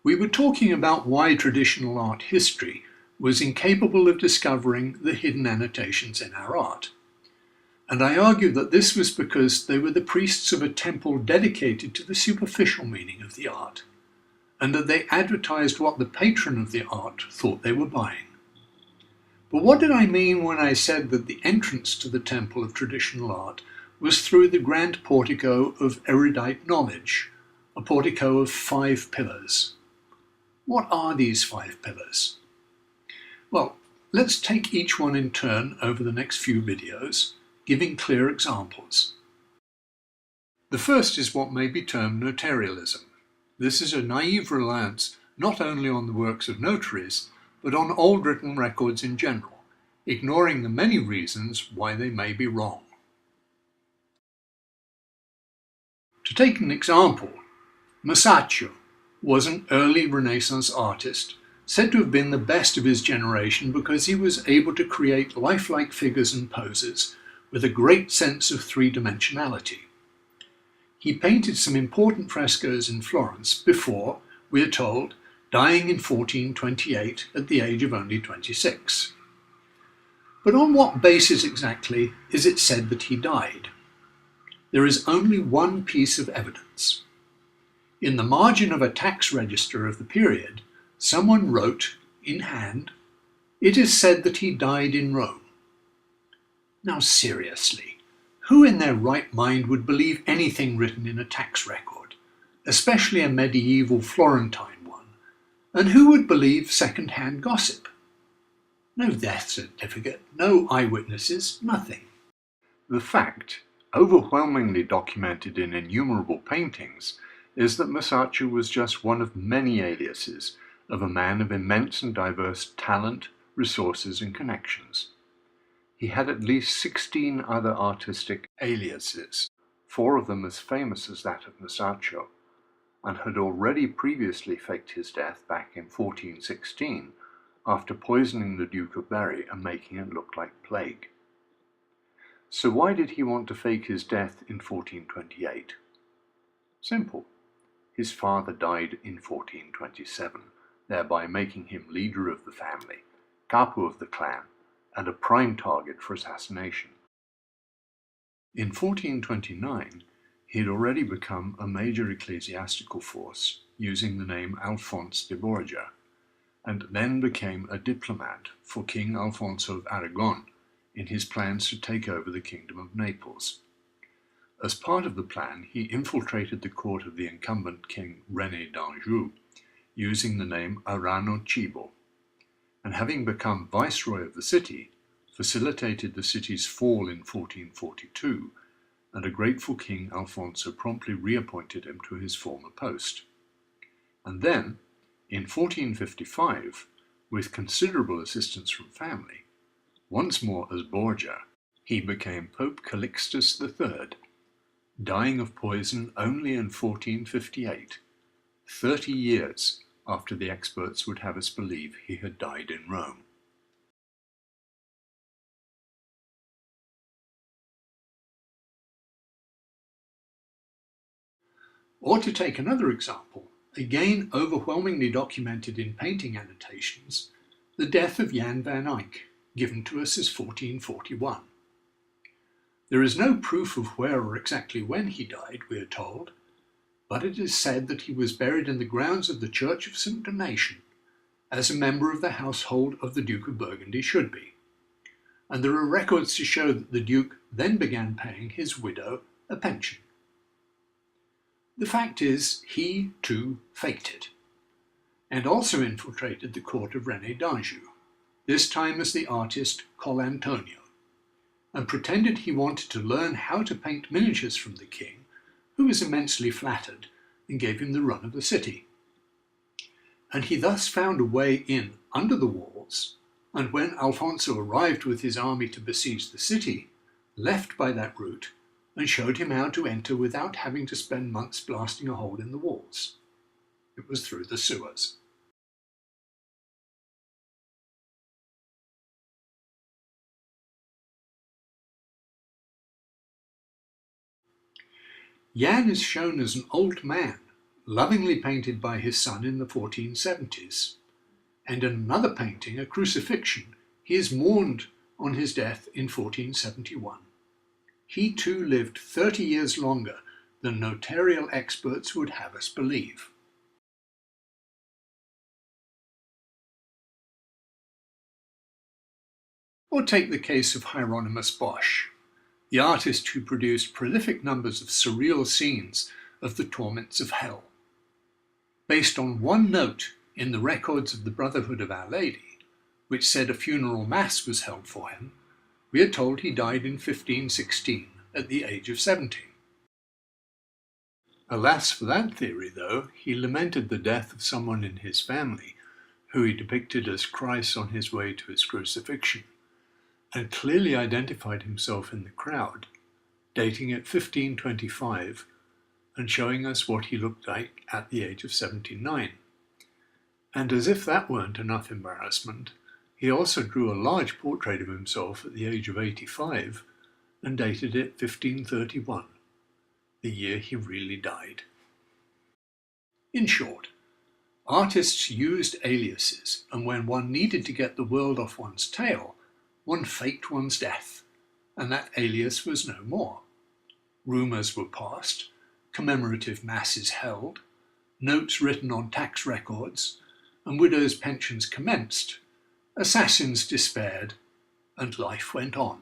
We were talking about why traditional art history was incapable of discovering the hidden annotations in our art. And I argued that this was because they were the priests of a temple dedicated to the superficial meaning of the art, and that they advertised what the patron of the art thought they were buying. But what did I mean when I said that the entrance to the temple of traditional art was through the grand portico of erudite knowledge, a portico of 5 pillars? What are these 5 pillars? Well, let's take each one in turn over the next few videos, giving clear examples. The first is what may be termed notarialism. This is a naive reliance not only on the works of notaries, but on old written records in general, ignoring the many reasons why they may be wrong. To take an example, Masaccio was an early Renaissance artist, said to have been the best of his generation because he was able to create lifelike figures and poses with a great sense of three-dimensionality. He painted some important frescoes in Florence before, we are told, dying in 1428 at the age of only 26. But on what basis exactly is it said that he died? There is only one piece of evidence. In the margin of a tax register of the period, someone wrote, in hand, "It is said that he died in Rome." Now seriously, who in their right mind would believe anything written in a tax record, especially a medieval Florentine one? And who would believe second-hand gossip? No death certificate, no eyewitnesses, nothing. The fact, overwhelmingly documented in innumerable paintings, is that Masaccio was just one of many aliases of a man of immense and diverse talent, resources and connections. He had at least 16 other artistic aliases, 4 of them as famous as that of Masaccio, and had already previously faked his death back in 1416 after poisoning the Duke of Berry and making it look like plague. So why did he want to fake his death in 1428? Simple. His father died in 1427, thereby making him leader of the family, capo of the clan, and a prime target for assassination. In 1429, he had already become a major ecclesiastical force, using the name Alphonse de Borgia, and then became a diplomat for King Alfonso of Aragon in his plans to take over the Kingdom of Naples. As part of the plan, he infiltrated the court of the incumbent King René d'Anjou, using the name Arano Cibo, and having become viceroy of the city, facilitated the city's fall in 1442, and a grateful King Alfonso promptly reappointed him to his former post. And then, in 1455, with considerable assistance from family, once more as Borgia, he became Pope Calixtus III, dying of poison only in 1458, 30 years after the experts would have us believe he had died in Rome. Or to take another example, again overwhelmingly documented in painting annotations, the death of Jan van Eyck, given to us as 1441. There is no proof of where or exactly when he died, we are told, but it is said that he was buried in the grounds of the Church of St. Donation, as a member of the household of the Duke of Burgundy should be. And there are records to show that the Duke then began paying his widow a pension. The fact is, he too faked it, and also infiltrated the court of René d'Anjou, this time as the artist Colantonio, and pretended he wanted to learn how to paint miniatures from the king, who was immensely flattered and gave him the run of the city. And he thus found a way in under the walls, and when Alfonso arrived with his army to besiege the city, left by that route and showed him how to enter without having to spend months blasting a hole in the walls. It was through the sewers. Jan is shown as an old man, lovingly painted by his son in the 1470s. And in another painting, a crucifixion, he is mourned on his death in 1471. He too lived 30 years longer than notarial experts would have us believe. Or take the case of Hieronymus Bosch, the artist who produced prolific numbers of surreal scenes of the torments of hell. Based on one note in the records of the Brotherhood of Our Lady, which said a funeral mass was held for him, we are told he died in 1516 at the age of 70. Alas for that theory, though. He lamented the death of someone in his family, who he depicted as Christ on his way to his crucifixion, and clearly identified himself in the crowd, dating it 1525 and showing us what he looked like at the age of 79. And as if that weren't enough embarrassment, he also drew a large portrait of himself at the age of 85 and dated it 1531, the year he really died. In short, artists used aliases, and when one needed to get the world off one's tail, one faked one's death, and that alias was no more. Rumours were passed, commemorative masses held, notes written on tax records, and widows' pensions commenced, assassins despaired, and life went on.